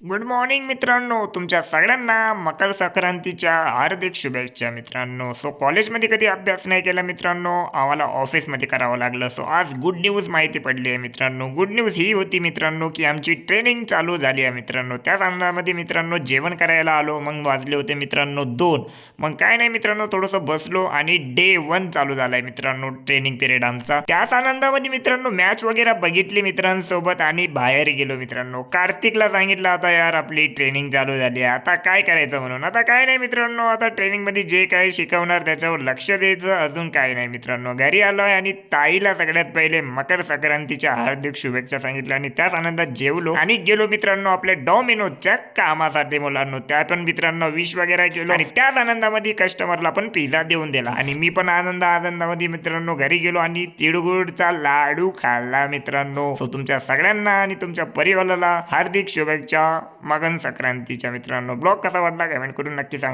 Good morning मित्रांनो, तुमच्या सगळ्यांना मकर संक्रांतीच्या हार्दिक शुभेच्छा मित्रांनो. सो कॉलेजमध्ये कधी अभ्यास नाही केला मित्रांनो, आम्हाला ऑफिसमध्ये करावं लागलं. सो आज गुड न्यूज माहिती पडली आहे मित्रांनो. गुड न्यूज ही होती मित्रांनो की आमची ट्रेनिंग चालू झाली आहे मित्रांनो. त्याच आनंदामध्ये मित्रांनो जेवण करायला आलो. मग वाजले होते मित्रांनो 2. मग काय नाही मित्रांनो, थोडंसं बसलो आणि डे 1 चालू झालाय मित्रांनो ट्रेनिंग पिरियड आमचा. त्याच आनंदामध्ये मित्रांनो मॅच वगैरे बघितली मित्रांसोबत आणि बाहेर गेलो मित्रांनो. कार्तिकला सांगितलं आता यार आपली ट्रेनिंग चालू झाली आहे, आता काय करायचं म्हणून. आता काय नाही मित्रांनो, आता ट्रेनिंगमध्ये जे काही शिकवणार त्याच्यावर लक्ष द्यायचं, अजून काय नाही मित्रांनो. घरी आलोय आणि ताईला सगळ्यात पहिले मकर संक्रांतीच्या हार्दिक शुभेच्छा सांगितल्या आणि त्याच आनंदात जेवलो आणि गेलो मित्रांनो आपल्या डॉमिनोजच्या कामासाठी मुलांनो. त्या पण मित्रांनो विश वगैरे केलो आणि त्याच आनंदामध्ये कस्टमरला पण पिझ्झा देऊन दिला आणि मी पण आनंदामध्ये मित्रांनो घरी गेलो आणि तिळगुळचा लाडू खाल्ला मित्रांनो. सो तुमच्या सगळ्यांना आणि तुमच्या परिवाराला हार्दिक शुभेच्छा मकर संक्रांतीच्या मित्रांनो. ब्लॉग कसा वाटला कमेंट करून नक्की सांगा.